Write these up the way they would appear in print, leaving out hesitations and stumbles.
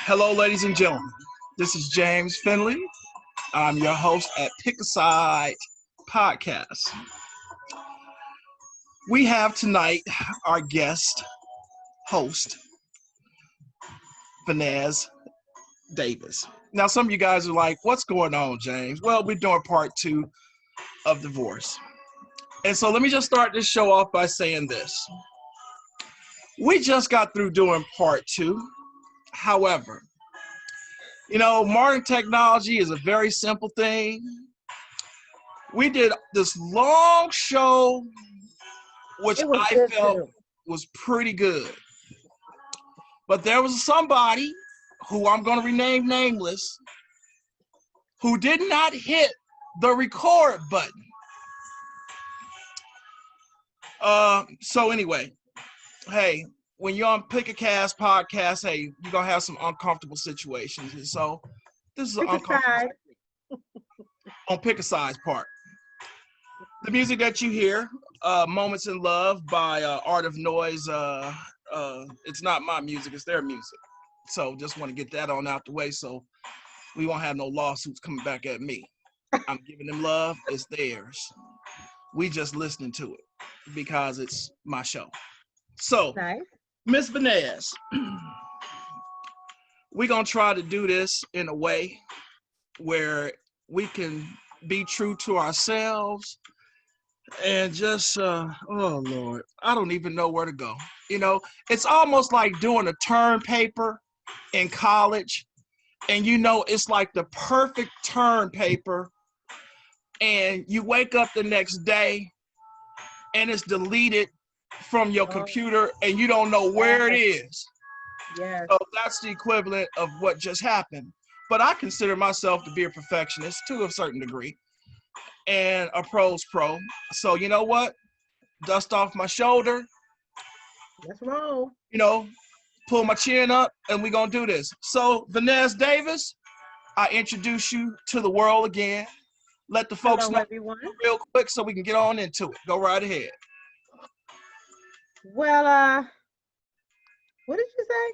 Hello, ladies and gentlemen. This is James Finley. I'm your host at Pickaside podcast. We have tonight our guest host, Nezzy Davis. Now, some of you guys are like, what's going on, James? Well, we're doing part 2 of divorce. And so let me just start this show off by saying this. We just got through doing part 2. However, modern technology is a very simple thing. We did this long show, which I felt was pretty good. But there was somebody who I'm going to rename nameless who did not hit the record button. So anyway, hey, when you're on Pickaside podcast, hey, you're going to have some uncomfortable situations. And so this is an uncomfortable on Pickaside's part. The music that you hear, Moments in Love by Art of Noise, it's not my music, it's their music. So just want to get that on out the way so we won't have no lawsuits coming back at me. I'm giving them love, it's theirs. We just listening to it because it's my show. So, nice. Miss Vybes, we're going to try to do this in a way where we can be true to ourselves and just, oh Lord, I don't even know where to go. It's almost like doing a term paper in college, and it's like the perfect term paper, and you wake up the next day and it's deleted from your computer and you don't know where it is. Yes. So that's the equivalent of what just happened. But I consider myself to be a perfectionist to a certain degree and a pro's pro. So you know what? Dust off my shoulder. Let's roll. Pull my chin up and we're going to do this. So Nezzy Davis, I introduce you to the world again. Let the folks know everyone. Real quick so we can get on into it. Go right ahead. Well, what did you say?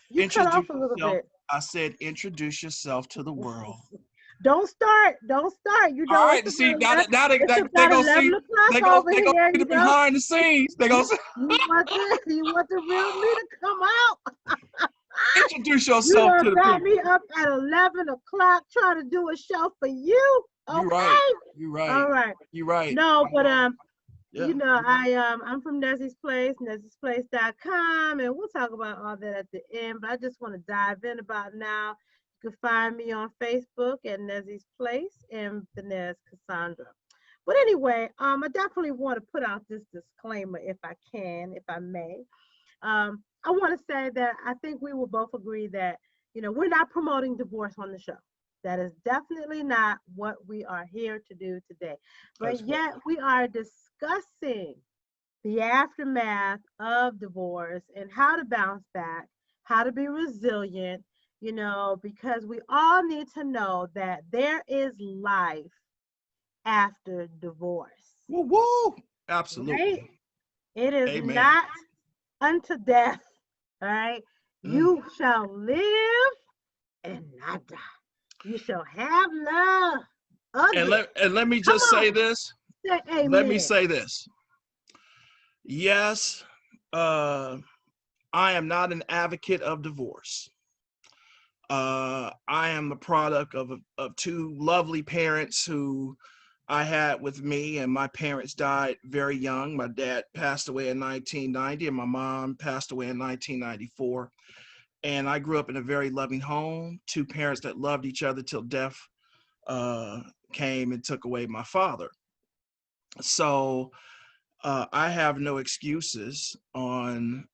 You cut off a little bit. I said introduce yourself to the world. Don't start. You know. All right, to see now they gonna see they gonna see the behind the scenes. They gonna you want the real me to come out. Introduce yourself to the people. You got me up at 11 o'clock trying to do a show for you. Okay. You're right. All right. You're right. No, but I'm from Nezzy's Place, nezzysplace.com, and we'll talk about all that at the end. But I just want to dive in about now. You can find me on Facebook at Nezzy's Place and Vybes Cassandra. But anyway, I definitely want to put out this disclaimer if I may. I want to say that I think we will both agree that, we're not promoting divorce on the show. That is definitely not what we are here to do today. But yet we are discussing the aftermath of divorce and how to bounce back, how to be resilient, because we all need to know that there is life after divorce. Woo woo! Absolutely. Right? It is not unto death. All right. You shall live and not die. You shall have love. And let me just say this. Let me say this. Yes, I am not an advocate of divorce. I am the product of 2 lovely parents who I had with me, and my parents died very young. My dad passed away in 1990 and my mom passed away in 1994. And I grew up in a very loving home, 2 parents that loved each other till death came and took away my father. So I have no excuses on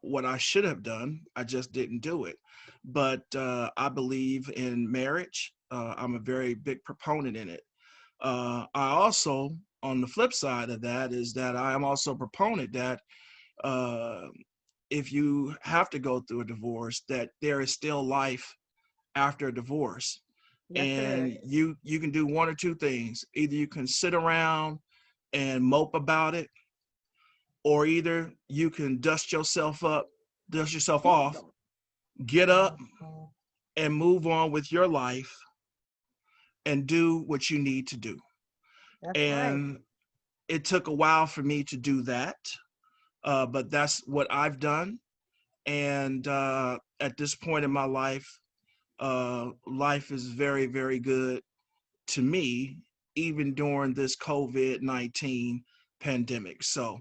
what I should have done. I just didn't do it. But I believe in marriage. I'm a very big proponent in it. I also, on the flip side of that, is that I am also a proponent that if you have to go through a divorce, that there is still life after a divorce. Yes, and you can do one or two things. Either you can sit around and mope about it, or either you can dust yourself off get up and move on with your life and do what you need to do. That's right. And it took a while for me to do that, but that's what I've done. And at this point in my life, life is very, very good to me, even during this COVID-19 pandemic. So,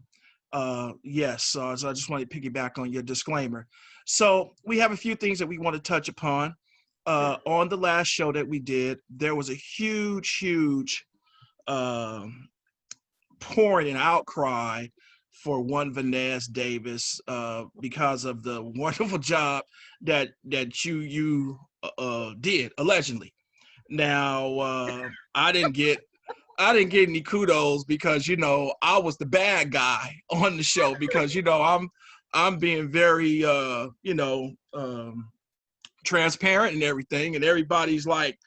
yes, so I just want to piggyback on your disclaimer. So, we have a few things that we want to touch upon. On the last show that we did, there was a huge, huge um pouring an outcry for one Vanessa Davis because of the wonderful job that you did allegedly. Now I didn't get any kudos because I was the bad guy on the show because I'm being very transparent and everything, and everybody's like,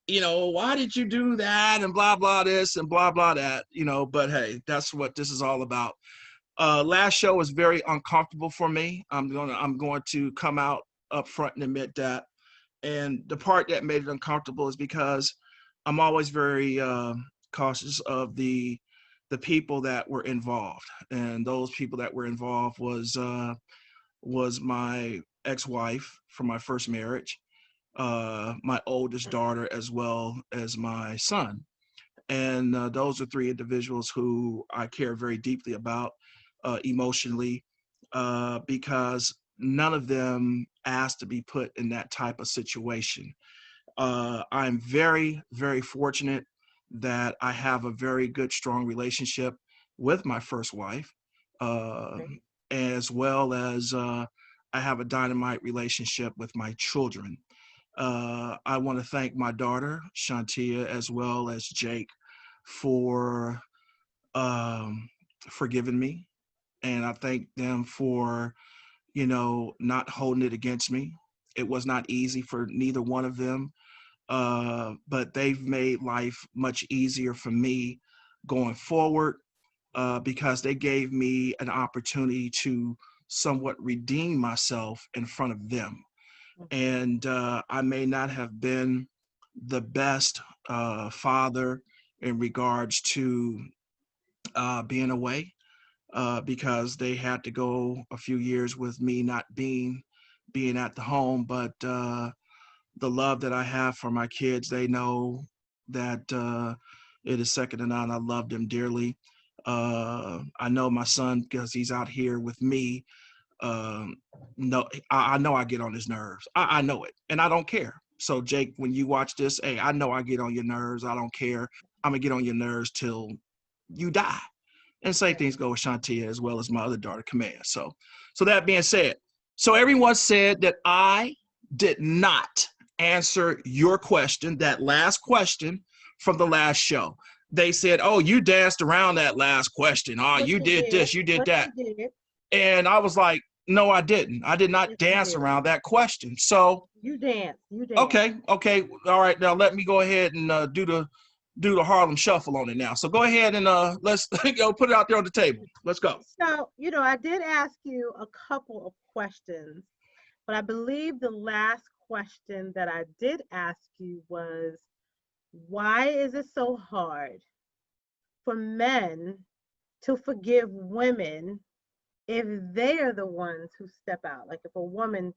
why did you do that and blah blah this and blah blah that, but hey, that's what this is all about. Last show was very uncomfortable for me. I'm going to come out up front and admit that. And the part that made it uncomfortable is because I'm always very cautious of the people that were involved. And those people that were involved was my ex-wife from my first marriage, my oldest daughter, as well as my son. And those are three individuals who I care very deeply about emotionally, because none of them asked to be put in that type of situation. I'm very, very fortunate that I have a very good, strong relationship with my first wife, uh, Right. as well as I have a dynamite relationship with my children. I want to thank my daughter, Shantia, as well as Jake, for um, forgiving me. And I thank them for, not holding it against me. It was not easy for neither one of them, but they've made life much easier for me going forward, because they gave me an opportunity to somewhat redeem myself in front of them. Mhm. And I may not have been the best father in regards to being away, because they had to go a few years with me not being at the home. But the love that I have for my kids, they know that it is second to none. I love them dearly. I know my son, because he's out here with me, um, no, I know I get on his nerves. I know it, and I don't care. So Jake, when you watch this, hey, I know I get on your nerves. I don't care. I'm gonna get on your nerves till you die. And same Right. things go with Shantia as well as my other daughter, Kamea. So that being said, so everyone said that I did not answer your question, that last question from the last show. They said, "Oh, you danced around that last question. Oh, Yes, you you did did. this, you did Yes, that." you did. And I was like, "No, I didn't. I did not Yes, you dance did. around that question." So, You dance. You dance. okay, all right. Now let me go ahead and do the Harlem Shuffle on it now. So go ahead and let's put it out there on the table. Let's go. So, I did ask you a couple of questions, but I believe the last question that I did ask you was, why is it so hard for men to forgive women if they are the ones who step out? Like if a woman,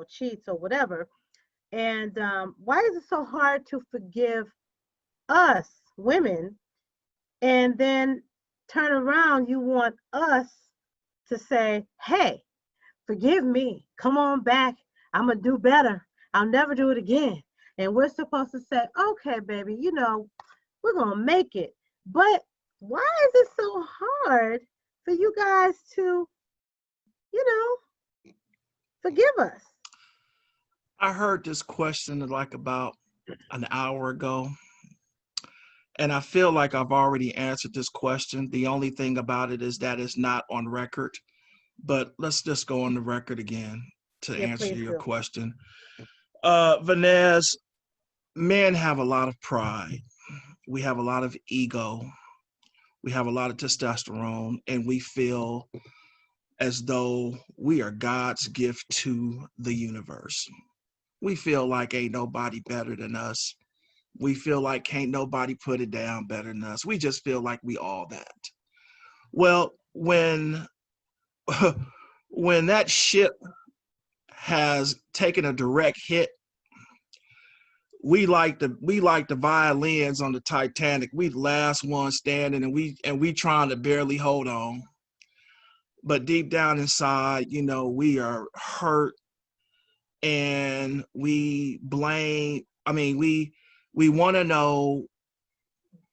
cheats or whatever. And why is it so hard to forgive us women, and then turn around, you want us to say, hey, forgive me, come on back, I'm gonna do better, I'll never do it again. And we're supposed to say, okay, baby, we're gonna make it. But why is it so hard for you guys to, you know forgive us? I heard this question like about an hour ago, and I feel like I've already answered this question. The only thing about it is that it's not on record. But let's just go on the record again to Yeah, answer please your do. question. Vanez, men have a lot of pride. We have a lot of ego. We have a lot of testosterone, and we feel as though we are God's gift to the universe. We feel like ain't nobody better than us. We feel like can't nobody put it down better than us. We just feel like we all that. Well, when that ship has taken a direct hit, we like the violins on the Titanic. We the last one standing, and we trying to barely hold on. But deep down inside, we are hurt, and we blame. I mean, we want to know,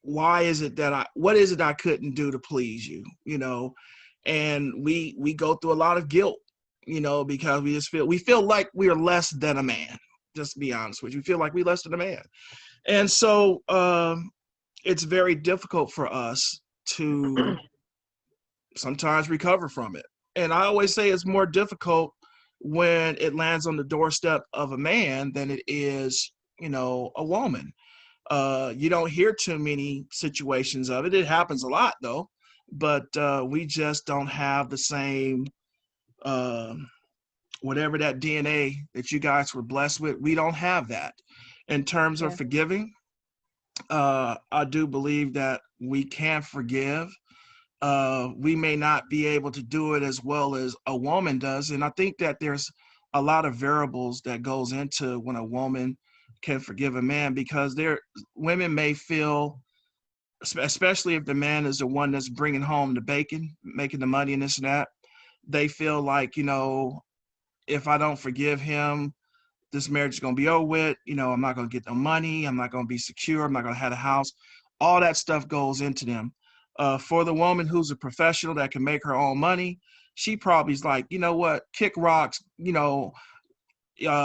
why is it that what is it I couldn't do to please you, and we go through a lot of guilt, because we feel like we are less than a man. Just to be honest with you, we feel like we're less than a man. And so it's very difficult for us to sometimes recover from it. And I always say it's more difficult when it lands on the doorstep of a man than it is, a woman. You don't hear too many situations of it. It happens a lot though, but we just don't have the same, whatever that DNA that you guys were blessed with. We don't have that. In terms of forgiving, I do believe that we can forgive. We may not be able to do it as well as a woman does. And I think that there's a lot of variables that goes into when a woman can forgive a man, because women may feel, especially if the man is the one that's bringing home the bacon, making the money and this and that, they feel like, if I don't forgive him, this marriage is going to be over with. I'm not going to get no money. I'm not going to be secure. I'm not going to have a house. All that stuff goes into them. For the woman who's a professional that can make her own money, she probably is like, you know what, kick rocks, you'll get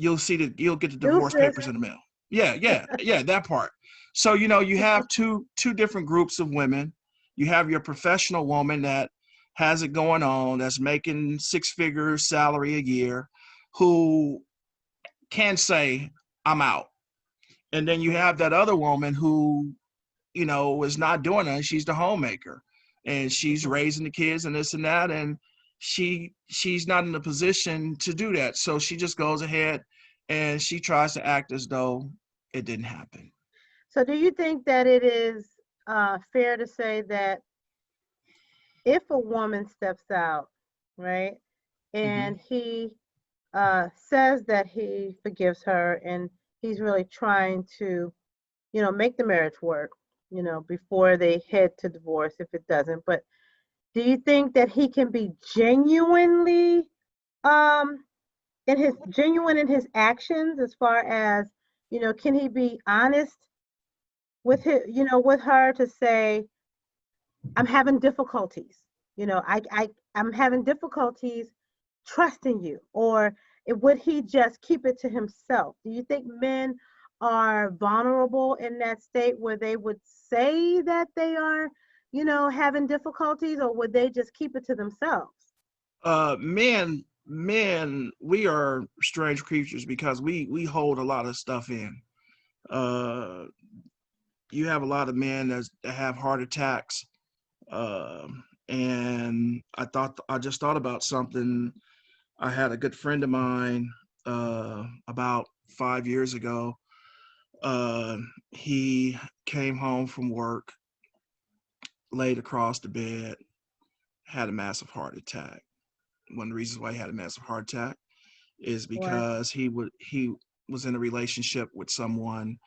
the divorce papers in the mail. Yeah, that part. So, you have two different groups of women. You have your professional woman that has it going on, that's making six-figure salary a year, who can say, I'm out. And then you have that other woman who, is not doing it. She's the homemaker, and she's raising the kids and this and that. And she's not in a position to do that. So she just goes ahead and she tries to act as though it didn't happen. So do you think that it is fair to say that if a woman steps out, right, Mm-hmm. and he says that he forgives her and he's really trying to, make the marriage work, before they head to divorce if it doesn't. But do you think that he can be um genuine in his actions, as far as, can he be honest with his, with her, to say, I'm having difficulties, I'm having difficulties trusting you? Or would he just keep it to himself? Do you think men are vulnerable in that state where they would say that they are, having difficulties, or would they just keep it to themselves? Men, we are strange creatures because we hold a lot of stuff in. Uh, you have a lot of men that have heart attacks. And I just thought about something. I had a good friend of mine about 5 years ago. He came home from work, laid across the bed, had a massive heart attack. One of the reasons why he had a massive heart attack is What? because he was in a relationship with someone,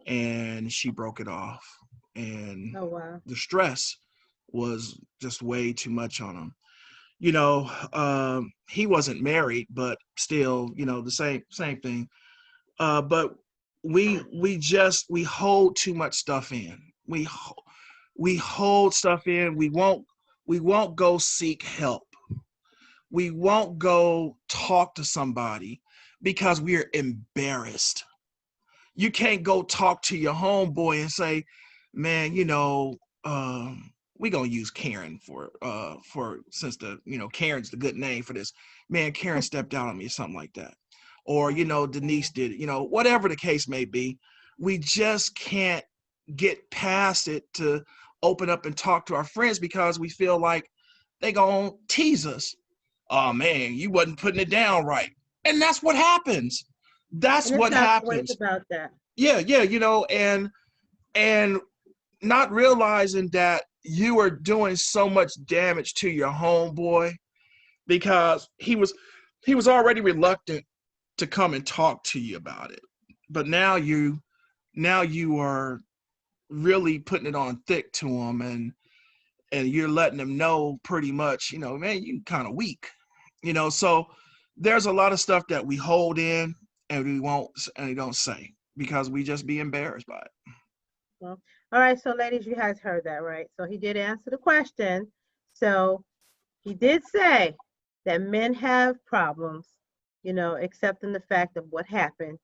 and she broke it off, and Oh, wow. the stress was just way too much on him. He wasn't married, but still, the same thing. But we hold too much stuff in. We hold stuff in. We won't go seek help. We won't go talk to somebody because we're embarrassed. You can't go talk to your homeboy and say, man, we gonna use Karen for since Karen's the good name for this. Man, Karen stepped out on me or something like that. Or, Denise did it, whatever the case may be. We just can't get past it to open up and talk to our friends because we feel like they gonna tease us. Oh man, you wasn't putting it down right. And that's what happens. That's And it's what not always happens. about that. Yeah, yeah, and not realizing that you are doing so much damage to your homeboy because he was already reluctant to come and talk to you about it. But now you are really putting it on thick to him, and you're letting him know pretty much, man, you kind of weak. So there's a lot of stuff that we hold in and we don't say because we just be embarrassed by it. Well, all right. So, ladies, you guys heard that, right? So he did answer the question. So he did say that men have problems, accepting the fact of what happened,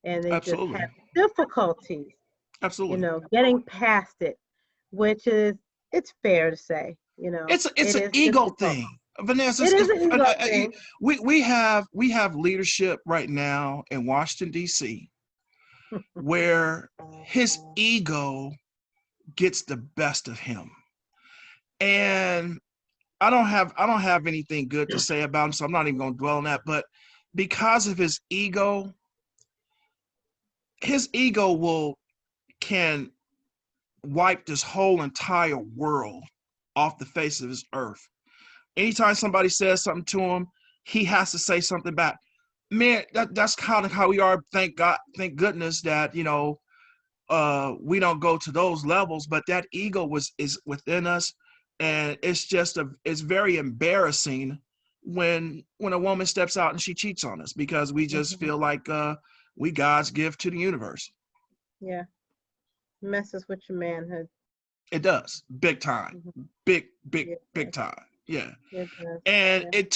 and they just Absolutely. have difficulties, Absolutely. getting past it, which is, it's fair to say, It's it an is ego difficult. thing. Vanessa, It is an ego thing. we have leadership right now in Washington D.C. where his ego gets the best of him, and I don't have anything good to say about him, so I'm not even going to dwell on that. But because of his ego will can wipe this whole entire world off the face of this earth. Anytime somebody says something to him, he has to say something back. Man, that's kind of how we are. Thank God, thank goodness that we don't go to those levels. But that ego is within us, and it's very embarrassing when a woman steps out and she cheats on us because we just Mhm. feel like we God's gift to the universe. Yeah, messes with your manhood. It does, big time, Mhm. big big It big does. time. Yeah, It does. and Yeah. it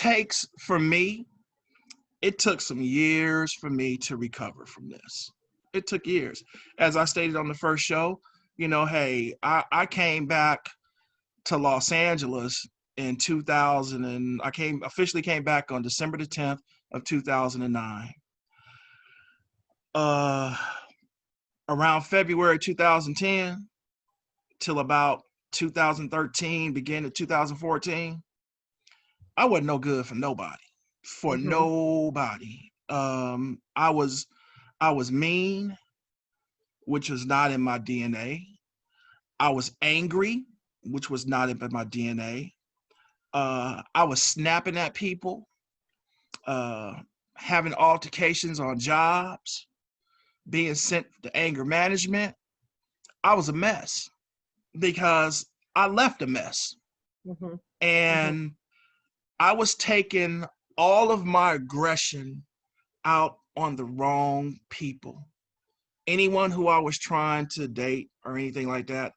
took some years for me to recover from this. It took years. As I stated on the first show, hey, I came back to Los Angeles in 2000, and officially came back on December the 10th of 2009. Uh, Around February 2010 till about 2013, beginning of 2014, I wasn't no good for nobody. For Mhm. nobody. I was mean, which was not in my DNA. I was angry, which was not in my DNA. I was snapping at people, uh, having altercations on jobs, being sent to anger management. I was a mess because I left a mess. Mhm. Mhm. And I was taking all of my aggression out on the wrong people. Anyone who I was trying to date or anything like that,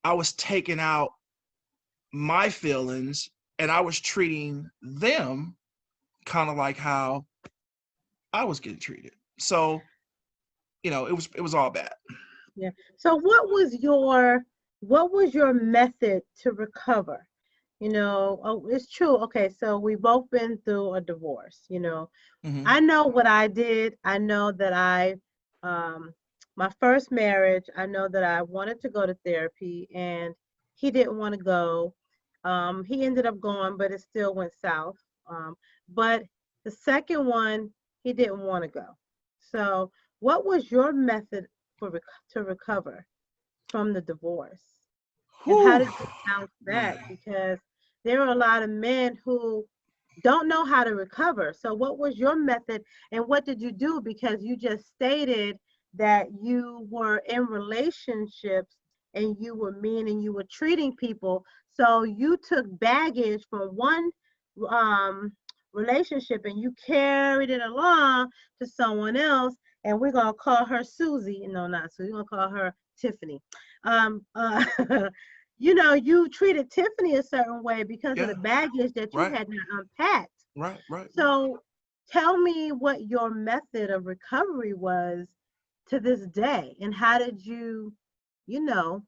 I was taking out my feelings and I was treating them kind of like how I was getting treated. So, it was all bad. Yeah. So what was your method to recover? Oh, it's true. Okay, so we both been through a divorce. Hmm. I know what I did. I know that um, my first marriage, I know that I wanted to go to therapy and he didn't want to go. He ended up going, but it still went south. But the second one, he didn't want to go. So, what was your method to recover from the divorce? And how Whew, did you bounce back? man. Because there are a lot of men who don't know how to recover. So, what was your method and what did you do? Because you just stated that you were in relationships and you were mean and you were treating people. So, you took baggage from one um, relationship and you carried it along to someone else. And we're going to call her Susie. No, not Susie. We're going to call her Tiffany. Um, uh, you treated Tiffany a certain way because of Yeah, the baggage that you right, had not unpacked. right, right, right. So tell me what your method of recovery was to this day and how did you know,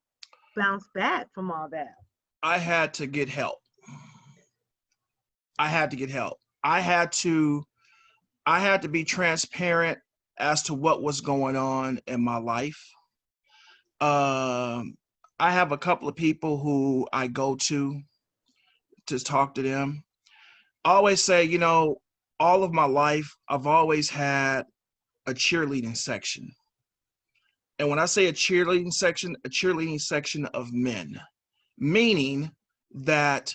bounce back from all that? I had to get help. I had to get help. I had to be transparent as to what was going on in my life. Um, I have a couple of people who I go to to talk to them. I always say, you know, all of my life, I've always had a cheerleading section. And when I say a cheerleading section of men, meaning that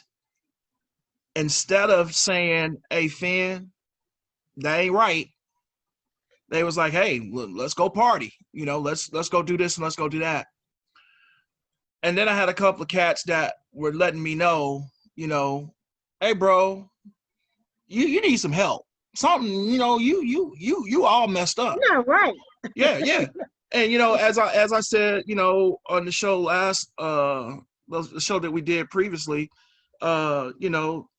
instead of saying, hey, Finn, that ain't right, they was like, hey, let's go party. You know, let's go do this and let's go do that. And then I had a couple of cats that were letting me know, you know, hey, bro, you need some help. Something, you know, you all messed up. Yeah, right. Yeah, yeah. And you know, as I said, you know, on the show the show that we did previously, you know,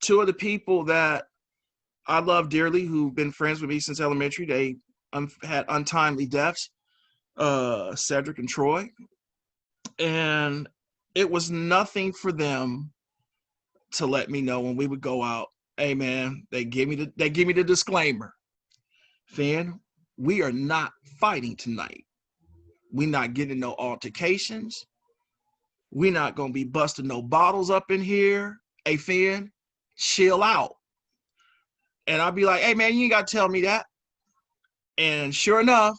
two of the people that I love dearly, who've been friends with me since elementary, they had untimely deaths, Cedric and Troy, and it was nothing for them to let me know when we would go out. Hey man, they give me the disclaimer. Finn, we are not fighting tonight. We not getting no altercations. We not gonna be busting no bottles up in here. Hey Finn, chill out. And I'll be like, hey man, you ain't gotta tell me that. And sure enough,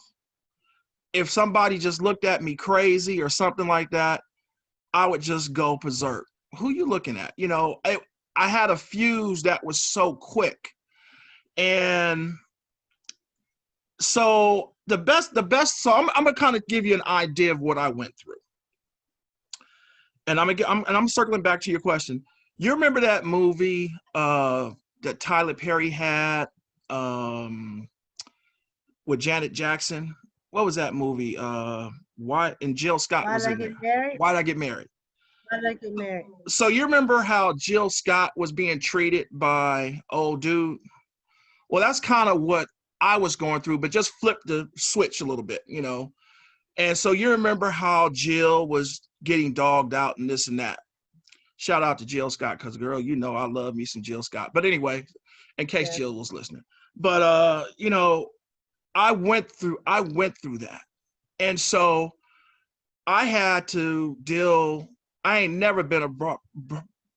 if somebody just looked at me crazy or something like that, I would just go berserk. Who you looking at? You know, I had a fuse that was so quick. And so the best, so I'm gonna kind of give you an idea of what I went through. And I'm circling back to your question. You remember that movie that Tyler Perry had with Janet Jackson? What was that movie? Why and Jill Scott Why was did I in get there. married? Why Did I Get Married? Why did I get married? So you remember how Jill Scott was being treated by old dude? Well, that's kind of what I was going through, but just flip the switch a little bit, you know. And so you remember how Jill was getting dogged out and this and that. Shout out to Jill Scott, because girl, you know I love me some Jill Scott. But anyway, in case Yes. Jill was listening. But you know, I went through that. And so I had to deal. I ain't never been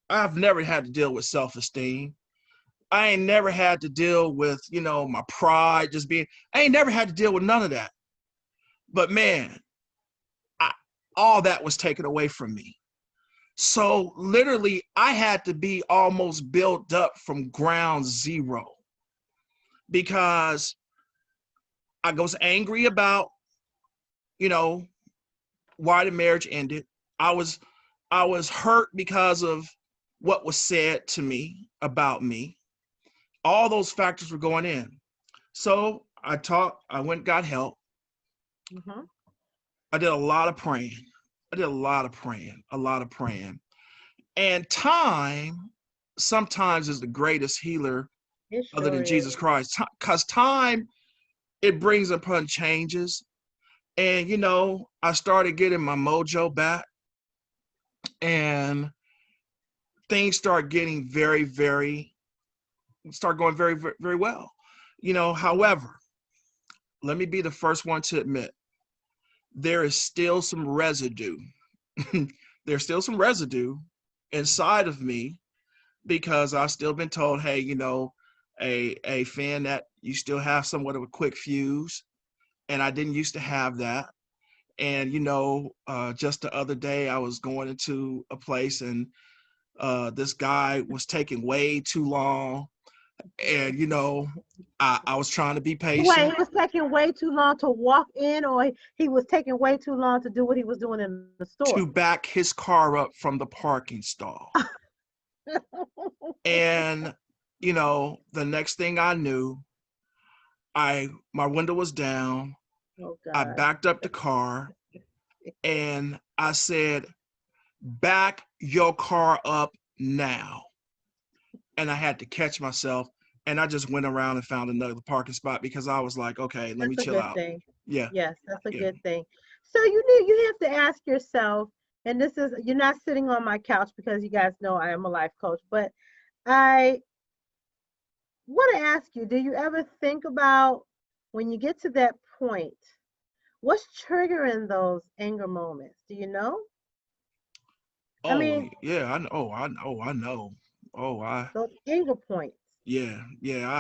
I've never had to deal with self-esteem. I ain't never had to deal with, you know, my pride just being, I ain't never had to deal with none of that. But man, all that was taken away from me. So literally, I had to be almost built up from ground zero because I was angry about, you know, why the marriage ended. I was hurt because of what was said to me about me. All those factors were going in. So I went, got help. Mm-hmm. I did a lot of praying. A lot of praying. And time sometimes is the greatest healer It other sure than is. Jesus Christ. Because time, it brings upon changes. And, you know, I started getting my mojo back and things start getting start going very, very, very well. You know, however, let me be the first one to admit, there is still some residue. There's still some residue inside of me because I've still been told, hey, you know, a fan that you still have somewhat of a quick fuse. And I didn't used to have that. And, you know, just the other day I was going into a place and this guy was taking way too long. And, you know, I was trying to be Wait, patient he was taking way too long to walk in, or he was taking way too long to do what he was doing in the store? to back his car up from the parking stall. And, you know, the next thing I knew, my window was down. Oh I God. backed up the car and I said, back your car up now. And I had to catch myself and I just went around and found another parking spot because I was like, okay, let me That's a chill good out. thing. Yeah, Yes, that's a yeah. good thing. So you have to ask yourself, and this is, you're not sitting on my couch because you guys know I am a life coach, but I want to ask you, do you ever think about when you get to that point, what's triggering those anger moments? Do you know? I Oh mean, yeah, I know. I know. Oh, those anger points. yeah,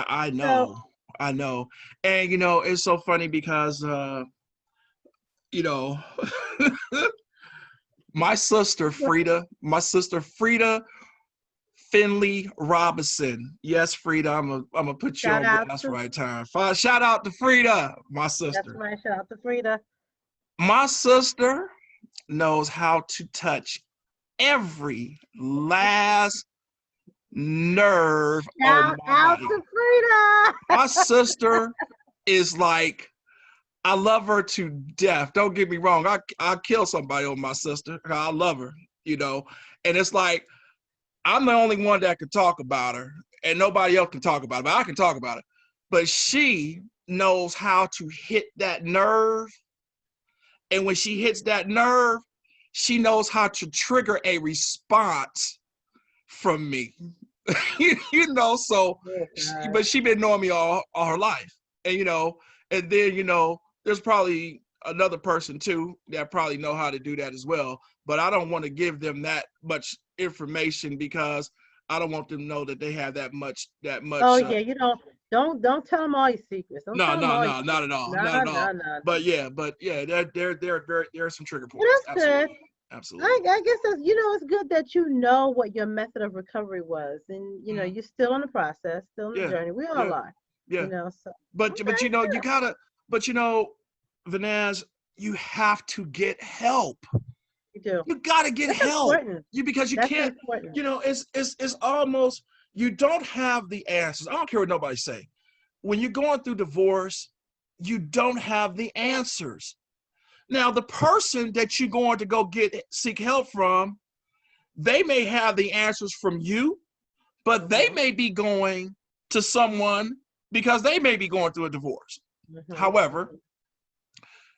I So know. I know. And it's so funny because you know, my sister Frida Finley Robinson. Yes, Frida, I'm gonna put you shout on out blast to right time. Shout out to Frida, my that's sister. right. Shout out to Frida. My sister knows how to touch every last nerve on Shout my out body. to Frida. My sister is like, I love her to death. Don't get me wrong. I'll kill somebody on my sister. I love her, you know. And it's like, I'm the only one that can talk about her, and nobody else can talk about it. But I can talk about it. But she knows how to hit that nerve. And when she hits that nerve, she knows how to trigger a response from me. So Oh God. but she been knowing me all her life. And and then there's probably another person too that probably know how to do that as well. But I don't want to give them that much information because I don't want them to know that they have that Oh much yeah, you don't tell them all your secrets. Don't no, tell them no, all your no, not at secrets. all. No, Not at no, all. no, no. But yeah, there are some trigger Well, points. that's good. Absolutely. Absolutely. I guess that's it's good that you know what your method of recovery was, and Mhm. you're still in the process, still in the Yeah. journey. We all Yeah. are, Yeah. So But okay, you gotta but Vanaz, you have to get help. you do. You gotta get That's help. important. Because you That's can't, important. it's almost, you don't have the answers. I don't care what nobody say. When you're going through divorce, you don't have the answers. Now, the person that you're going to go seek help from, they may have the answers from you, but they Mhm. may be going to someone because they may be going through a divorce. Mhm. However, Mhm.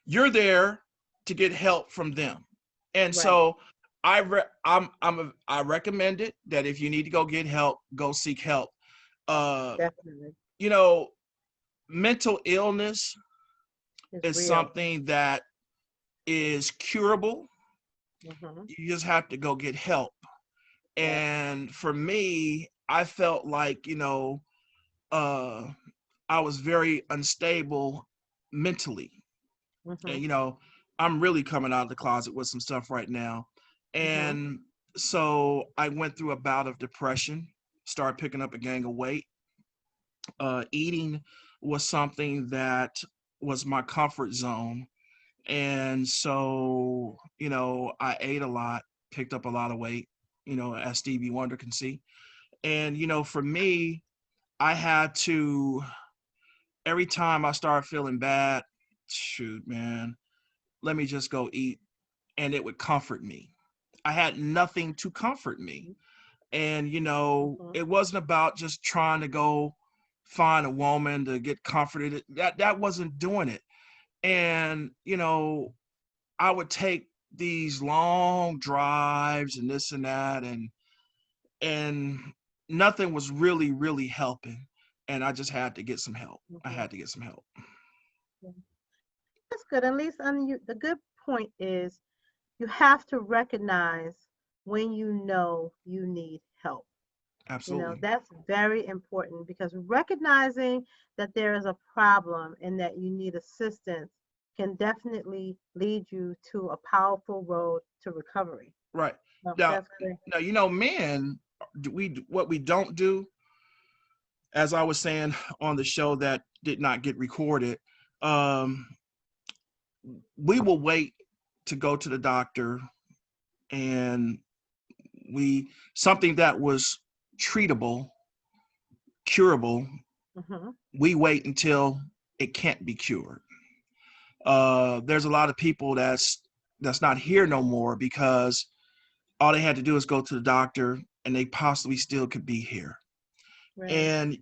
you're there to get help from them. And Right. so I recommend it that if you need to go get help, go seek help. Uh, Definitely. you know, mental illness It's is real. something that is curable. Mhm. You just have to go get help. Yeah. And for me, I felt like, uh, I was very unstable mentally. And, Mhm. I'm really coming out of the closet with some stuff right now. Mhm. And so I went through a bout of depression, started picking up a gang of weight. Eating was something that was my comfort zone. And so, I ate a lot, picked up a lot of weight, as Stevie Wonder can see. And, for me, I had to, every time I started feeling bad, shoot, man, let me just go eat. And it would comfort me. I had nothing to comfort me. And, Mhm. it wasn't about just trying to go find a woman to get comforted. That wasn't doing it. And, I would take these long drives and this and that, and nothing was really helping. And I just had to get some help. I Mhm. had to get some help. Yeah. That's good. At least the good point is you have to recognize when you know you need help. Absolutely. That's very important because recognizing that there is a problem and that you need assistance can definitely lead you to a powerful road to recovery. Right. So Now, that's great. men, what we don't do, as I was saying on the show that did not get recorded, um, we will wait to go to the doctor, and we something that was treatable, curable, Hmm. we wait until it can't be cured. There's a lot of people that's not here no more because all they had to do is go to the doctor, and they possibly still could be here. Right. And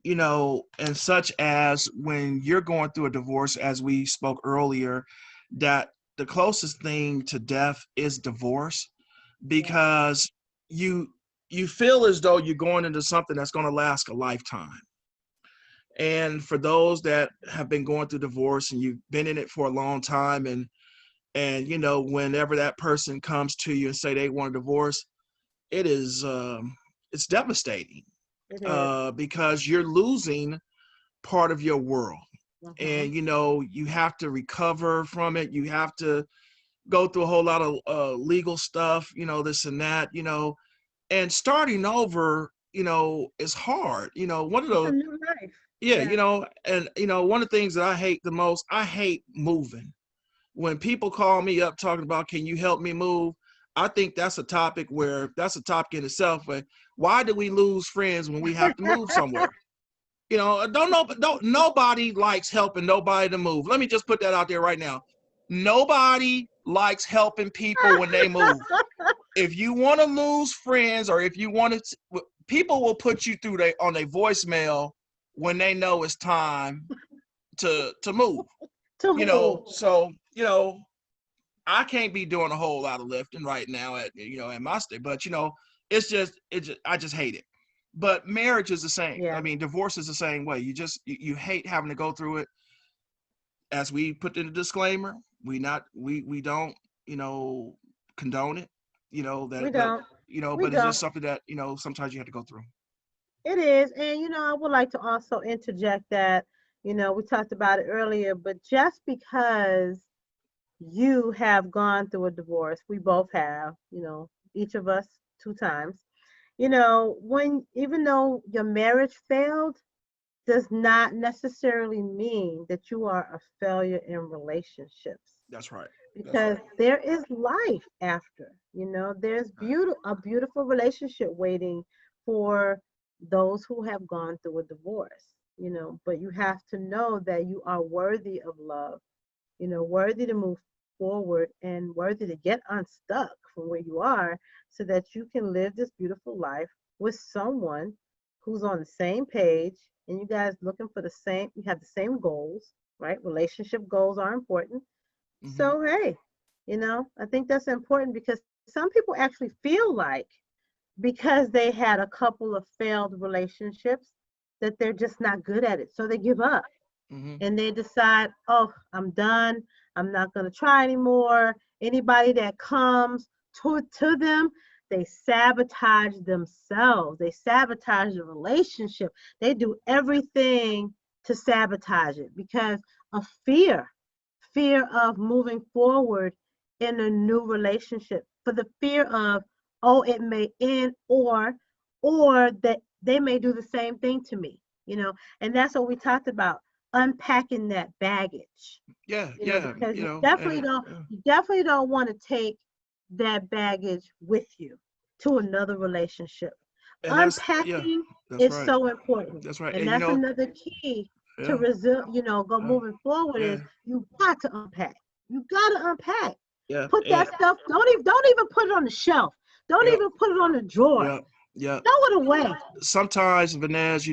and such as when you're going through a divorce, as we spoke earlier, that the closest thing to death is divorce, Yeah. because you you feel as though you're going into something that's going to last a lifetime. And for those that have been going through divorce and you've been in it for a long time, and whenever that person comes to you and say they want a divorce, it is it's devastating It is. because you're losing part of your world. Mm-hmm. And you have to recover from it. You have to go through a whole lot of legal stuff, this and that, and starting over, is hard. One of It's a the new life. Yeah, Yeah. and one of the things that I hate the most, I hate moving. When people call me up talking about, can you help me move? I think that's a topic in itself. But why do we lose friends when we have to move somewhere? Don't nobody likes helping nobody to move. Let me just put that out there right now. Nobody likes helping people when they move. If you want to lose friends, or if you want to, people will put you through on their voicemail when they know it's time to move. To move. So I can't be doing a whole lot of lifting right now at my state, but I just hate it. But marriage is the same. I Yeah. mean, divorce is the same way. You hate having to go through it. As we put in the disclaimer, we don't condone it. We That but don't. We but it's just don't. something that sometimes you have to go through. It is. And, I would like to also interject that, we talked about it earlier, but just because you have gone through a divorce, we both have, each of us 2 times, when, even though your marriage failed, does not necessarily mean that you are a failure in relationships, That's right. That's because right. there is life after. There's a beautiful relationship waiting for those who have gone through a divorce. But you have to know that you are worthy of love, worthy to move forward and worthy to get unstuck from where you are, so that you can live this beautiful life with someone who's on the same page, and you guys looking for you have the same goals, right? Relationship goals are important. Mm-hmm. So, hey, I think that's important, because some people actually feel like, because they had a couple of failed relationships, that they're just not good at it. So they give up Mm-hmm. and they decide, oh, I'm done. I'm not going to try anymore. Anybody that comes to them, they sabotage themselves. They sabotage the relationship. They do everything to sabotage it because of fear of moving forward in a new relationship, for the fear of, oh, it may end, or that they may do the same thing to me, and that's what we talked about, unpacking that baggage, Yeah, yeah, because you definitely don't want to take that baggage with you to another relationship. and that's yeah, Unpacking that's is right. so important, That's right. and And that's another key to yeah, go yeah, moving forward, yeah, is you got to unpack. You got to unpack. yeah, Put and that stuff. Don't even put it on the shelf. Don't yeah, even put it on the drawer. yeah, yeah. Throw it away. Sometimes, Vanez,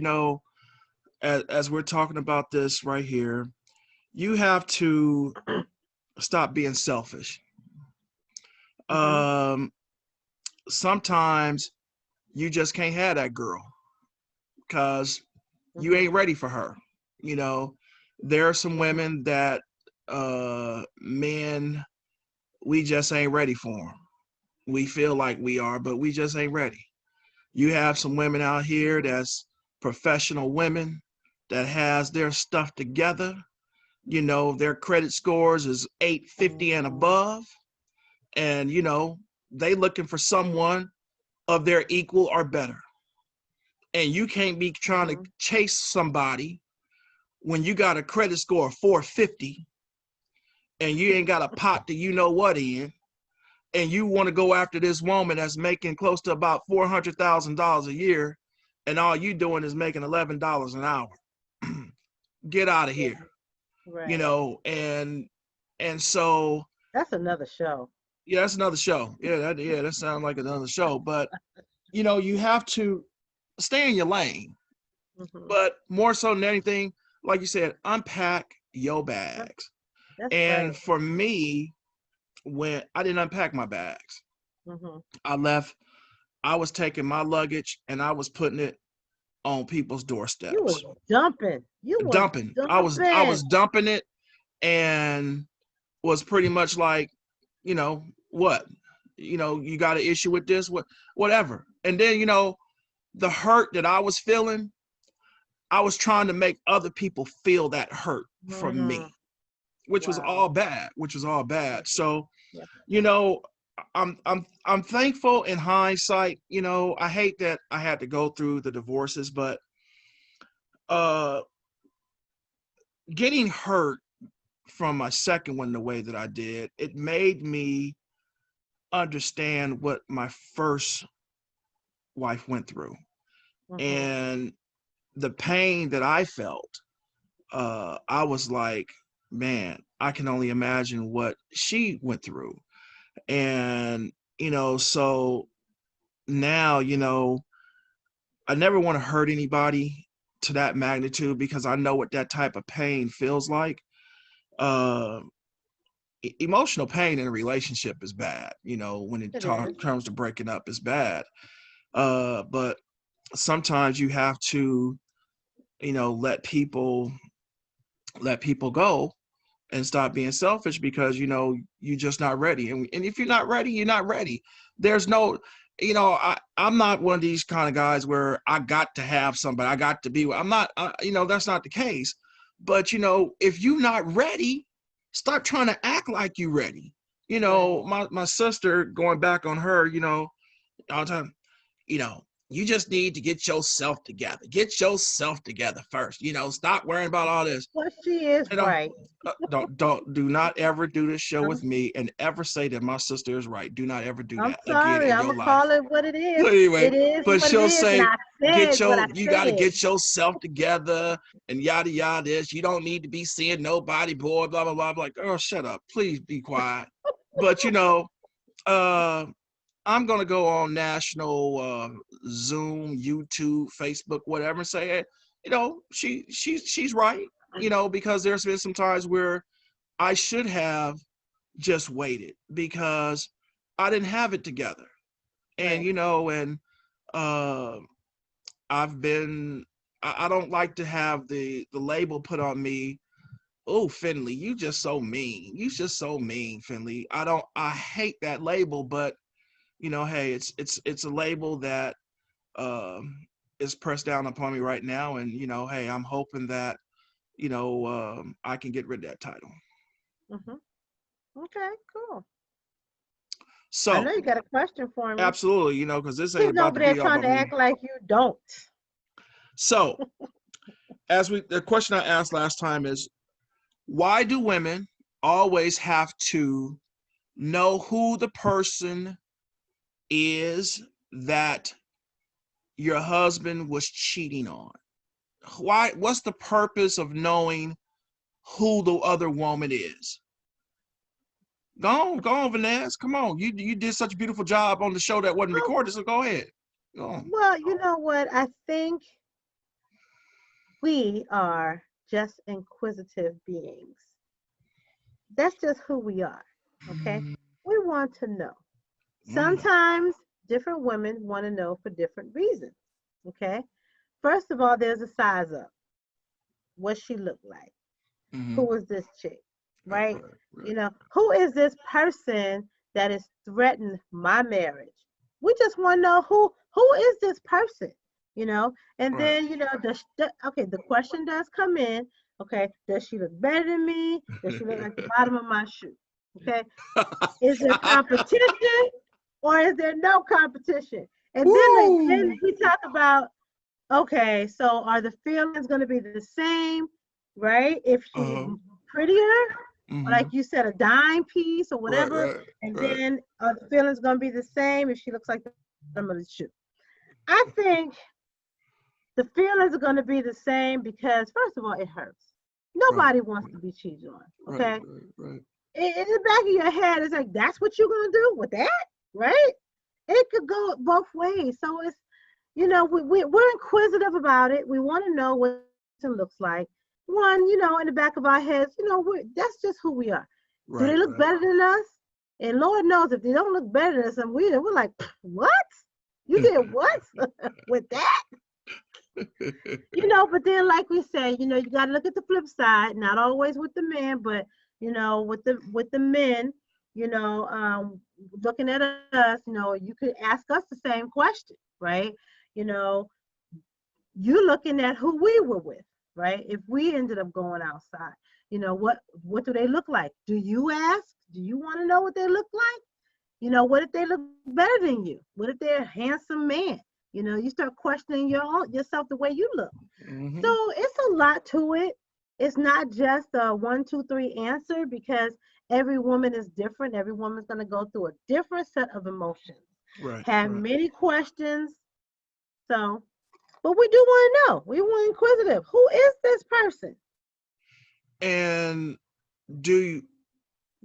as we're talking about this right here, you have to stop being selfish. Mhm. Um, Sometimes you just can't have that girl because you Mhm. ain't ready for her. You know, there are some Mhm. women that men, we just ain't ready for them. We feel like we are, but we just ain't ready. You have some women out here that's professional women that has their stuff together. Their credit scores is 850 and Mhm. above, and they looking for someone of their equal or better. And you can't be trying to Mhm. chase somebody when you got a credit score of 450 and you ain't got a pot that what in, and you want to go after this woman that's making close to about $400,000 a year, and all you doing is making $11 an hour. Get out of Yeah. here, Right. and so That's another show. yeah, that's another show. That sounds like another show. But you have to stay in your lane. Mhm. But more so than anything, like you said, unpack your That- bags. That's And right. for me, when I didn't unpack my bags, Mhm. I left. I was taking my luggage and I was putting it on people's You was doorsteps. dumping. You was Dumping. I was dumping. dumping it, and was pretty much like, what? You got an issue with this, whatever. And then, the hurt that I was feeling, I was trying to make other people feel that hurt from Mm-hmm. me, which was Wow. all bad, which was all bad. So, Yep. you know, I'm thankful in hindsight. You know, I hate that I had to go through the divorces, but uh getting hurt from my second one the way that I did, it made me understand what my first wife went through. Mm-hmm. And the pain that I felt, I was like, man, I can only imagine what she went through. And, so now, I never want to hurt anybody to that magnitude because I know what that type of pain feels like. Uh, Emotional pain in a relationship is bad, when it It is. comes to breaking up is bad. But sometimes you have to, let people go and stop being selfish because you're just not ready. And if you're not ready, you're not ready. There's no, I'm not one of these kind of guys where I got to have somebody, I got to be. I'm not. That's not the case. But if you're not ready, stop trying to act like you're ready. Right. My sister, going back on her, all the time, you know, you just need to get yourself together. Get yourself together first. Stop worrying about all this. Well, she is You know, right. do not ever do this show I'm with me and ever say that my sister is right. Do not ever do I'm that again sorry. in I'm your gonna life. call it what it is. But anyway, It is but what it she'll is, and say, I said what I you got to said. get yourself together and yada yada this. You don't need to be seeing nobody, boy, blah blah blah. I'm like, girl, shut up. Please be quiet. But uh I'm gonna go on national Zoom, YouTube, Facebook, whatever, and say, hey, she's right. Because there's been some times where I should have just waited because I didn't have it together. And Right. uh, I've been I don't like to have the label put on me. Oh, Finley, you just so mean. You just so mean, Finley. I hate that label, but hey, it's a label that is pressed down upon me right now, and hey, I'm hoping that I can get rid of that title. Mhm. Okay. Cool. I So know you got a question for me. absolutely, because this ain't He's about over to there be all trying about to me. act like you don't. So the question I asked last time is, why do women always have to know who the person is that your husband was cheating on? What's the purpose of knowing who the other woman is? Go on, Vanessa. Come on. You did such a beautiful job on the show that wasn't Oh, recorded, so go ahead. Go on. well, you know what? I think we are just inquisitive beings. That's just who we are. Okay. We want to know. Wanna know. Sometimes different women want to know for different reasons. Okay. First of all, there's a size up. What she look like? Mm-hmm. Who is this chick? Right? Right. Who is this person that is threatening my marriage? We just want to know who is this person, and Right. then okay, the question does come in. Okay, does she look better than me? Does she look like the bottom of my shoe? Okay, is there competition or is there no competition? And then Woo! we talk about, okay, so are the feelings going to be the same, right? If she's Uh-huh. prettier, like Mm-hmm. you said, a dime piece or Right, whatever, right, and right. then are the feelings going to be the same if she looks like the bottom of the shoe? I think the feelings are going to be the same because, first of all, it hurts. Right, Nobody wants to be cheated on, right, okay? right, right. In the back of your head, it's like, that's what you're going to do with that, right? It could go both ways. So it's, we're inquisitive about it. We want to know what it looks like. One, in the back of our heads, that's just who we are. Do they Right, look right. better than us? And Lord knows if they don't look better than us, and we're like, what? You did what with that? But then, like we say, you got to look at the flip side. Not always with the men, but with the men, you know, um, looking at us, you could ask us the same question, right? You know, you looking at who we were with, right? If we ended up going outside, what do they look like? Do you ask? Do you want to know what they look like? What if they look better than you? What if they're a handsome man? You start questioning yourself the way you look. Mm-hmm. So it's a lot to it. It's not just a 1, 2, 3 answer, because every woman is different. Every woman's going to go through a different set of emotions, Right, have right. many questions. So, but we do want to know. We want inquisitive. Who is this person? And do you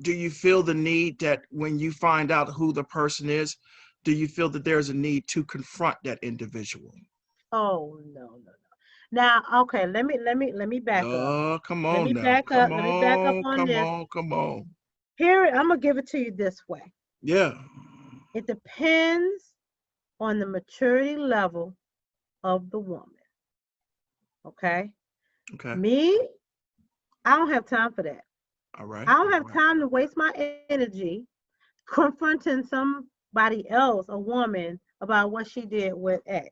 do you feel the need that when you find out who the person is, do you feel that there's a need to confront that individual? Oh, no, no, no. Now, okay, let me back up. Come Let on me now. back up. Come Let me back up on, on come this. on, come on. Here, I'm gonna give it to you this way. Yeah. It depends on the maturity level of the woman. Okay. Okay. Me, I don't have time for that. All right. I don't All have right. time to waste my energy confronting somebody else, a woman, about what she did with X,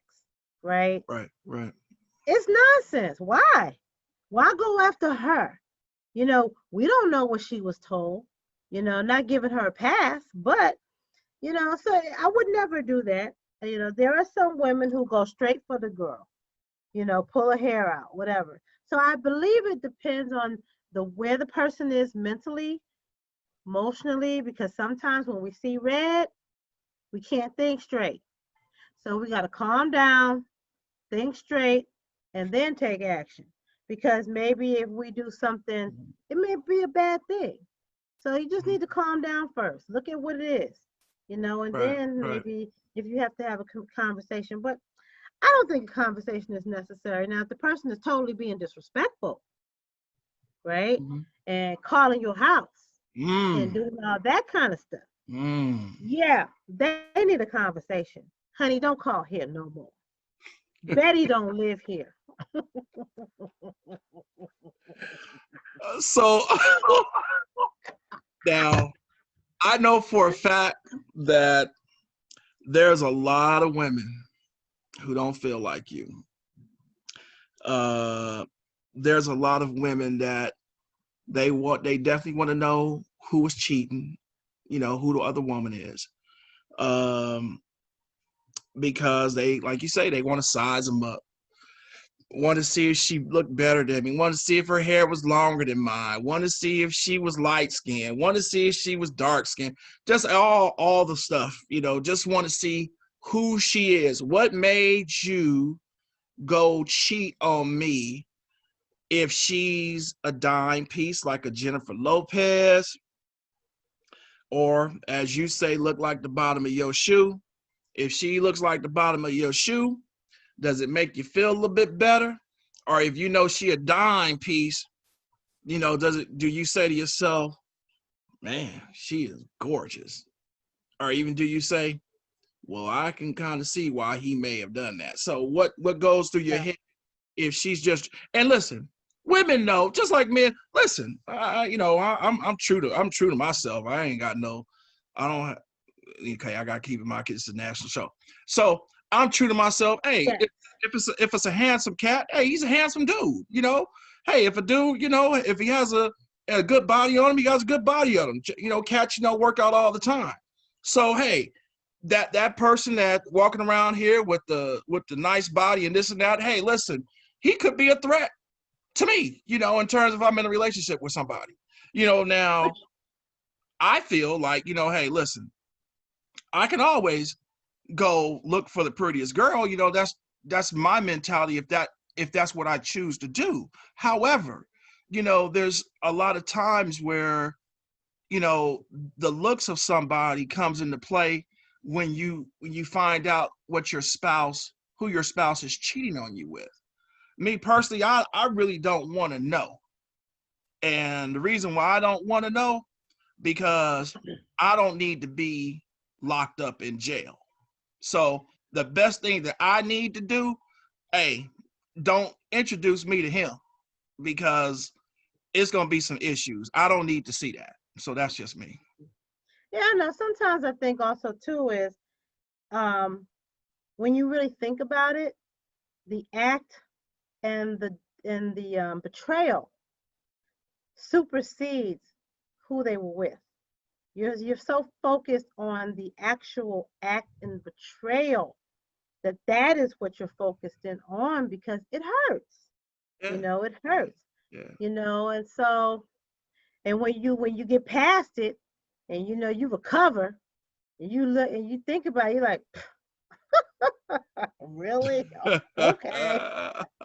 right? Right. Right. It's nonsense. Why? Why go after her? We don't know what she was told, not giving her a pass, but, so I would never do that. There are some women who go straight for the girl, pull her hair out, whatever. So I believe it depends on where the person is mentally, emotionally, because sometimes when we see red, we can't think straight. So we got to calm down, think straight, and then take action. Because maybe if we do something, it may be a bad thing. So you just Mhm. need to calm down first. Look at what it is, and Right. then Right. maybe if you have to have a conversation. But I don't think a conversation is necessary. Now, if the person is totally being disrespectful, right, Mm-hmm. and calling your house and Mm. doing all that kind of stuff, Mm. yeah, they need a conversation. Honey, don't call here no more. Betty don't live here. So now I know for a fact that there's a lot of women who don't feel like you. Uh, there's a lot of women that they definitely want to know who is cheating, who the other woman is. Um, because they, like you say, they want to size them up. Want to see if she looked better than me. Want to see if her hair was longer than mine. Want to see if she was light skinned. Want to see if she was dark skinned. Just all the stuff, just want to see who she is. What made you go cheat on me if she's a dime piece like a Jennifer Lopez, or as you say, look like the bottom of your shoe? If she looks like the bottom of your shoe, does it make you feel a little bit better? Or if you know she a dime piece, do you say to yourself, man, she is gorgeous? Or even do you say, well, I can kind of see why he may have done that. So what goes through your Yeah. head if she's just, and listen, women know, just like men, listen, I'm true to myself. I ain't got no, I don't, okay, I got to keep in mind it's a national show. So I'm true to myself. Hey, Yes. if it's a handsome cat, hey, he's a handsome dude. Hey, if a dude, if he has a good body on him, he has a good body on him. Cats, work out all the time. So hey, that person that walking around here with the nice body and this and that, hey, listen, he could be a threat to me. In terms of I'm in a relationship with somebody. Now I feel like hey, listen, I can always go look for the prettiest girl. That's my mentality if that's what I choose to do. However, there's a lot of times where the looks of somebody comes into play when you find out who your spouse is cheating on you with. Me personally, I really don't want to know. And the reason why I don't want to know, because I don't need to be locked up in jail. So the best thing that I need to do, hey, don't introduce me to him, because it's gonna be some issues. I don't need to see that. So that's just me. Yeah, I know. Sometimes I think also too is um when you really think about it, the act and the betrayal supersedes who they were with. You're so focused on the actual act and betrayal that is what you're focused in on because it hurts. Yeah, It yeah, hurts. yeah, And so and when you get past it and you recover and you look and you think about it, you're like, really? Okay.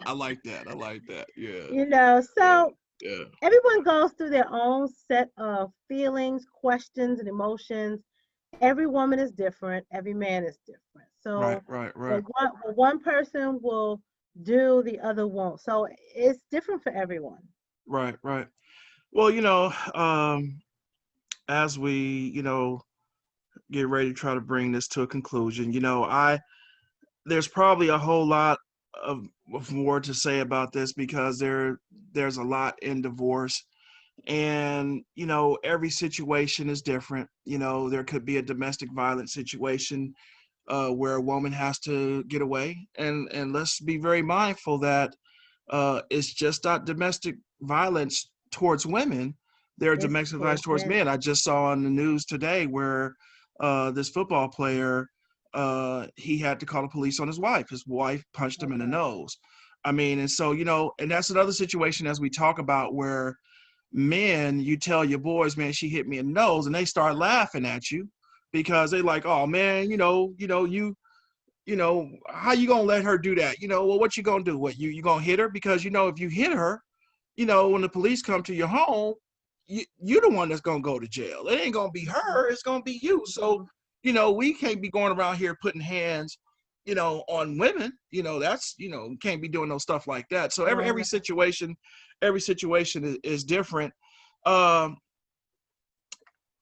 I like that. I like that. Yeah, yeah, So yeah. everyone goes through their own set of feelings, questions, and emotions. Every woman is different. Every man is different. Right, So right, right, what one person will do, the other won't. So it's different for everyone. right, right. Well, as we, get ready to try to bring this to a conclusion, there's probably a whole lot of more to say about this because there's a lot in divorce. And every situation is different. There could be a domestic violence situation where a woman has to get away, and let's be very mindful that it's just not domestic violence towards women. There are It's domestic violence towards towards men. men. I just saw on the news today where this football player, he had to call the police on his wife. His wife punched him in the Okay. nose. I mean, and so, and that's another situation as we talk about where men, you tell your boys, man, she hit me in the nose, and they start laughing at you because they like, oh man, how you gonna let her do that? Well, what you gonna do? What you gonna hit her? Because if you hit her, when the police come to your home, you're the one that's gonna go to jail. It ain't gonna be her, it's gonna be you. So, Mhm. we can't be going around here putting hands, on women. That's can't be doing no stuff like that. So every Doing every that. situation, is different. Um,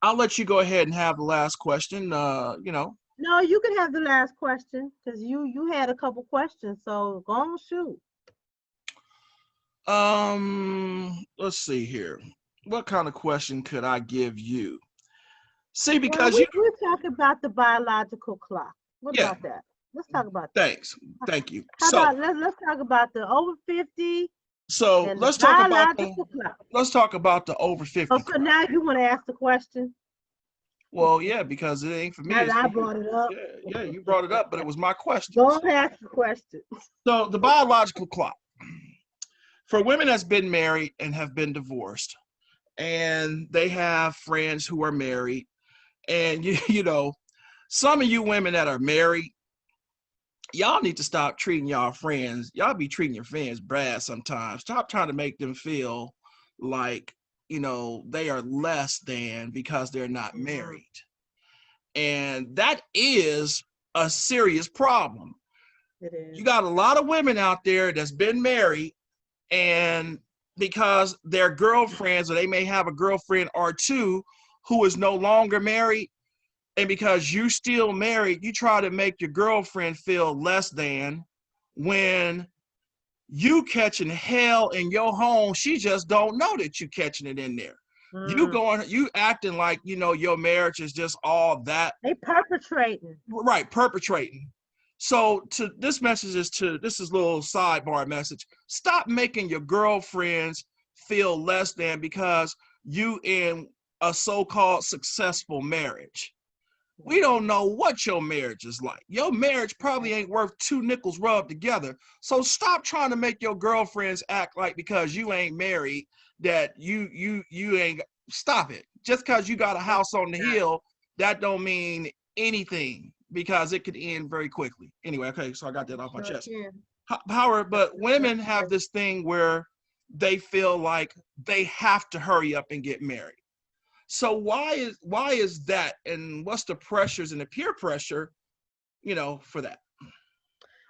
I'll let you go ahead and have the last question. No, you can have the last question because you had a couple questions. So go on, shoot. Let's see here. What kind of question could I give you? See, Well, because we talk about the biological clock. What yeah, about that? Let's talk about that. thanks. Thank you. How So, about let's talk about the over 50 so and the let's talk about the biological clock. over Oh, 50 so club. now you want to ask the question? Well, yeah, because it ain't for me, Now it's that for I you. brought it up, Yeah, yeah, you brought it up, but it was my go questions. and ask the question. So, the biological clock. For women that's been married and have been divorced, and they have friends who are married, and some of you women that are married, y'all need to stop treating y'all friends. Y'all be treating your friends bad sometimes. Stop trying to make them feel like, they are less than because they're not Mhm. married. And that is a serious problem. It You is. got a lot of women out there that's been married, and because their girlfriends, or they may have a girlfriend or two who is no longer married, and because you still married, you try to make your girlfriend feel less than when you catching hell in your home. She just don't know that you catching it in there. Mm. You acting like, your marriage is just all that. They perpetrating. Right, perpetrating. So this is a little sidebar message. Stop making your girlfriends feel less than because you in a so-called successful marriage. We don't know what your marriage is like. Your marriage probably ain't worth two nickels rubbed together. So stop trying to make your girlfriends act like because you ain't married that you ain't. Stop it. Just because you got a house on the hill, that don't mean anything because it could end very quickly. Anyway, okay, so I got that off my Sure chest. can. Howard, but That's women have great. this thing where they feel like they have to hurry up and get married. So why is that, and what's the pressures and the peer pressure, for that?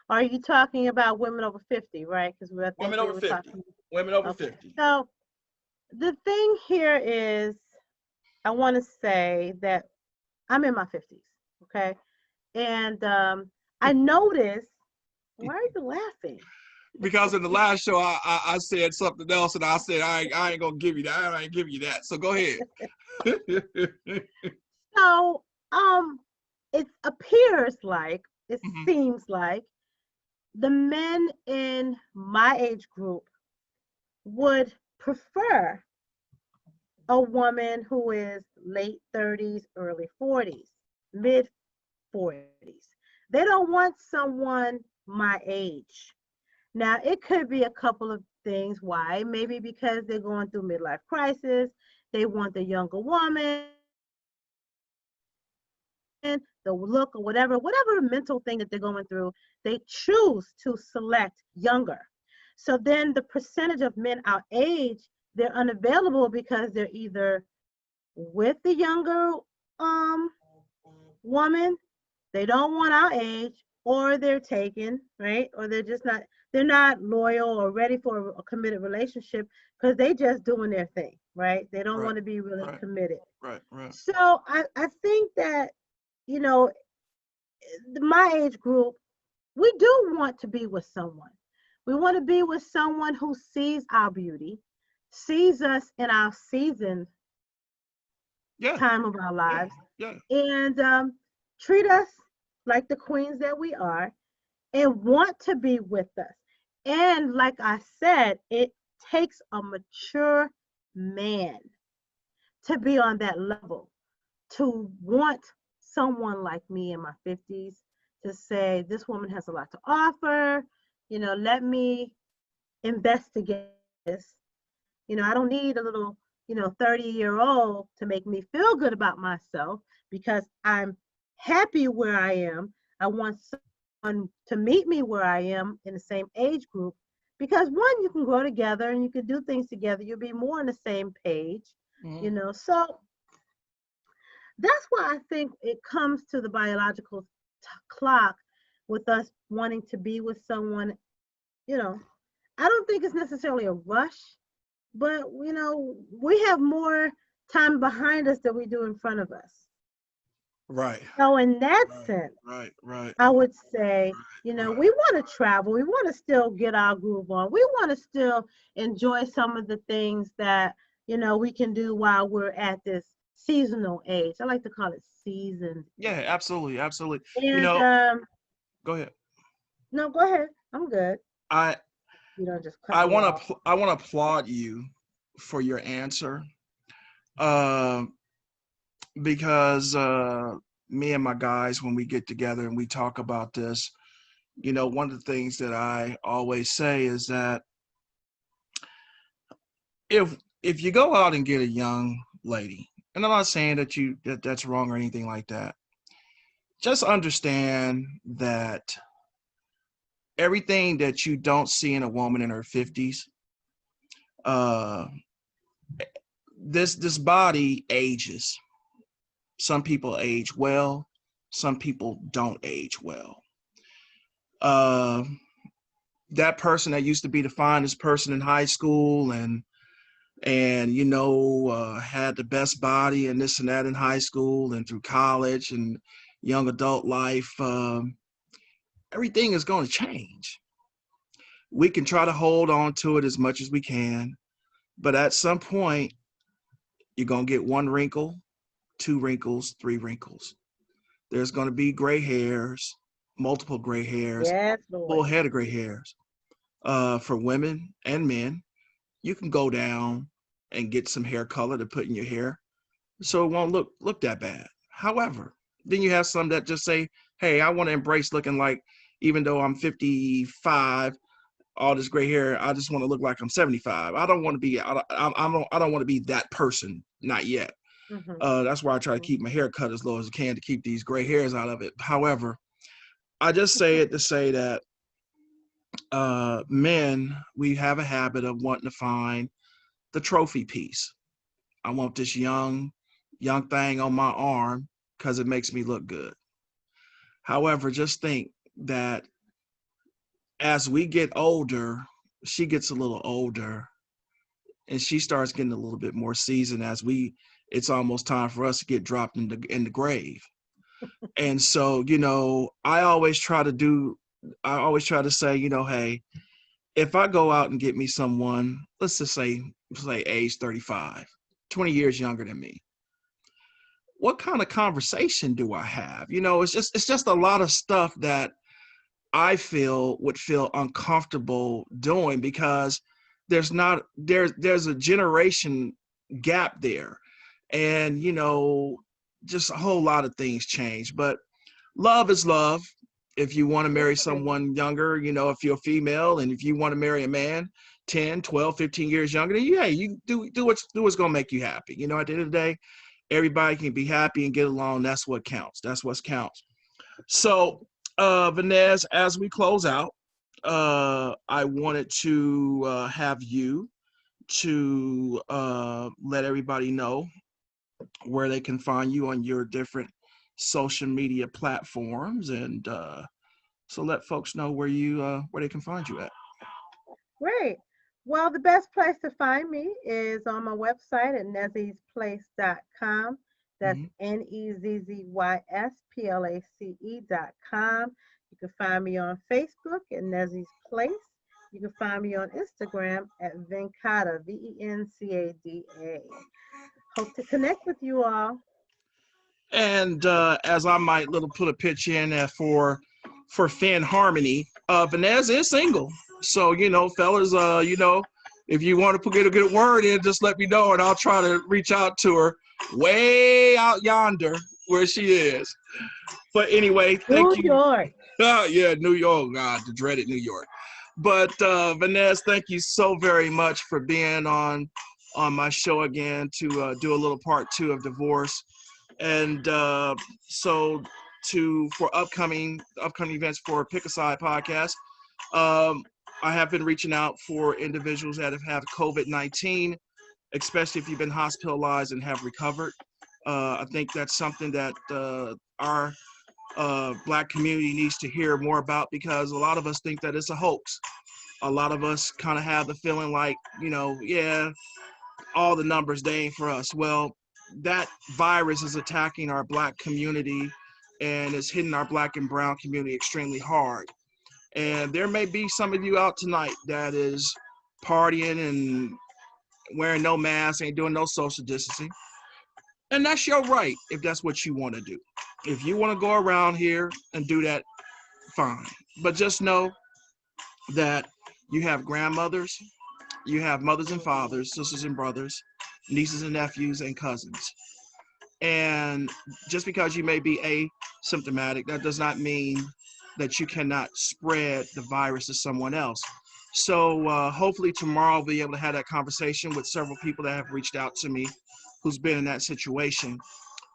Are you talking about women over 50, right? Because I think Women we over were 50. talking. Women over Okay. 50. So the thing here is, I want to say that I'm in my 50s, okay? And I noticed, why are you laughing? Because in the last show I said something else, and I said I ain't gonna give you that. I ain't give you that. So go ahead. So it appears like it Hmm. seems like the men in my age group would prefer a woman who is late 30s, early 40s, mid 40s. They don't want someone my age. Now, it could be a couple of things why. Maybe because they're going through midlife crisis, they want the younger woman, the look or whatever mental thing that they're going through, they choose to select younger. So then the percentage of men our age, they're unavailable because they're either with the younger um woman, they don't want our age, or they're taken, right? Or they're not loyal or ready for a committed relationship because they just doing their thing, right? They don't Right, want to be really right, committed. right, right. So I think that, you know, my age group, we do want to be with someone. We want to be with someone who sees our beauty, sees us in our seasoned Yeah, time of our yeah, lives, yeah. and treat us like the queens that we are and want to be with us. And like I said, it takes a mature man to be on that level, to want someone like me in my 50s to say, this woman has a lot to offer. Let me investigate this. I don't need a little, 30-year-old to make me feel good about myself because I'm happy where I am. I want someone to meet me where I am in the same age group because one, you can grow together and you can do things together. You'll be more on the same page, Hmm. So that's why I think it comes to the biological clock with us wanting to be with someone, you know. I don't think it's necessarily a rush, but we have more time behind us than we do in front of us. Right, So in that right, sense, right, right, I would say, right. we want to travel. We want to still get our groove on. We want to still enjoy some of the things that, we can do while we're at this seasonal age. I like to call it seasoned Yeah, age. absolutely, absolutely. You And know, go ahead. no, go ahead. I'm good. I You don't just cut I me want off. to I want to applaud you for your answer, uh, because me and my guys, when we get together and we talk about this, one of the things that I always say is that if if you go out and get a young lady, and I'm not saying that's wrong or anything like that, just understand that everything that you don't see in a woman in her 50s, uh, this body ages. Some people age well, some people don't age well. Uh, that person that used to be the finest person in high school and had the best body and this and that in high school and through college and young adult life, everything is going to change. We can try to hold on to it as much as we can, but at some point you're going to get one wrinkle, two wrinkles, three wrinkles. There's going to be gray hairs, multiple gray hairs, Yes, Lord. full head of gray hairs. For women and men, you can go down and get some hair color to put in your hair, so it won't look that bad. However, then you have some that just say, "Hey, I want to embrace looking like, even though I'm 55, all this gray hair, I just want to look like I'm 75. I don't want to be, I don't want to be that person, not yet." Hmm. That's why I try to keep my hair cut as low as I can to keep these gray hairs out of it. However, I just say it to say that men, we have a habit of wanting to find the trophy piece. I want this young thing on my arm because it makes me look good. However, just think that as we get older, she gets a little older and she starts getting a little bit more seasoned as it's almost time for us to get dropped in the grave. And so, I always try to say, hey, if I go out and get me someone, let's just say age 35, 20 years younger than me, what kind of conversation do I have? You know, it's just a lot of stuff that I would feel uncomfortable doing because there's a generation gap there. And, you know, just a whole lot of things change. But love is love. If you want to marry someone younger, you know, if you're a female, and if you want to marry a man 10, 12, 15 years younger than you, hey, you do what's going to make you happy. You know, at the end of the day, everybody can be happy and get along. That's what counts. That's what counts. So, Vanessa, as we close out, I wanted to have you to let everybody know where they can find you on your different social media platforms, and so let folks know where they can find you at. Great. Well, the best place to find me is on my website at nezzysplace.com. That's Mhm. NEZZYSPLACE.com. You can find me on Facebook at Nezzy's Place. You can find me on Instagram at Vencada, Vencada. Hope to connect with you all. And as I might little put a pitch in for Finn Harmony, Vanessa is single. So, you know, fellas, you know, if you want to get a good word in, just let me know and I'll try to reach out to her way out yonder where she is. But anyway, thank New you. York. Yeah, New York, God, the dreaded New York. But Vanessa, thank you so very much for being on my show again to do a little part 2 of divorce. And so for upcoming events for Pickaside podcast, um, I have been reaching out for individuals that have had COVID-19, especially if you've been hospitalized and have recovered. I think that's something that our Black community needs to hear more about, because a lot of us think that it's a hoax. A lot of us kind of have the feeling like, you know, yeah, all the numbers, they ain't for us. Well, that virus is attacking our Black community and it's hitting our Black and brown community extremely hard. And there may be some of you out tonight that is partying and wearing no mask, ain't doing no social distancing. And that's your right if that's what you want to do. If you want to go around here and do that, fine. But just know that you have grandmothers, you have mothers and fathers, sisters and brothers, nieces and nephews, and cousins. And just because you may be asymptomatic, that does not mean that you cannot spread the virus to someone else. So hopefully tomorrow I'll be able to have that conversation with several people that have reached out to me who's been in that situation.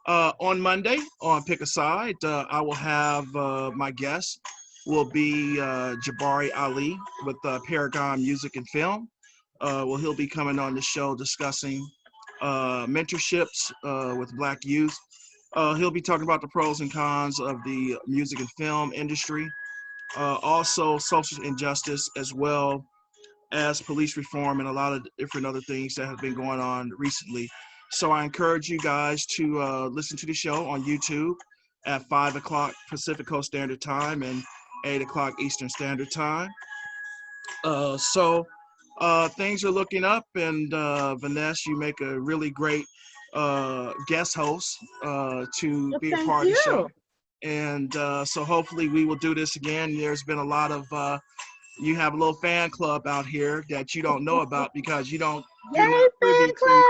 On Monday on Pick a Side, I will have my guest will be Jabari Ali with Paragon Music and Film. Well, he'll be coming on the show discussing mentorships with Black youth. He'll be talking about the pros and cons of the music and film industry, also social injustice, as well as police reform and a lot of different other things that have been going on recently. So I encourage you guys to listen to the show on YouTube at 5 o'clock Pacific Coast Standard Time and 8 o'clock Eastern Standard Time. So things are looking up, and Vanessa, you make a really great guest host to Well, be a thank part of the show. you. And so hopefully we will do this again. There's been a lot of you have a little fan club out here that you don't know about because you're Yay, not privy fan to club.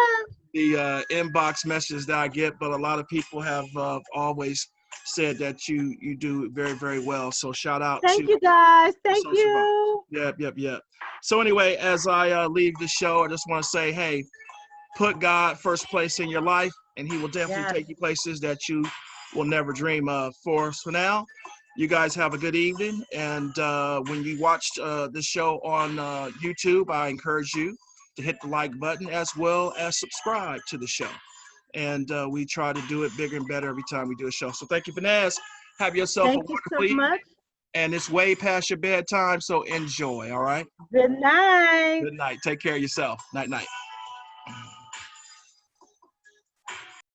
the inbox messages that I get. But a lot of people have always said that you do very, very well. So shout out Thank to you guys. the Thank social bump. you. Yep. So anyway, as I leave the show, I just want to say, hey, put God first place in your life, and He will definitely Yes. take you places that you will never dream of. For now, you guys have a good evening. And when you watched this show on YouTube, I encourage you to hit the like button as well as subscribe to the show. And we try to do it bigger and better every time we do a show. So thank you, Vanessa. Have yourself a Thank you wonderful so evening. much. And it's way past your bedtime, so enjoy, all right? Good night. Good night. Take care of yourself. Night, night.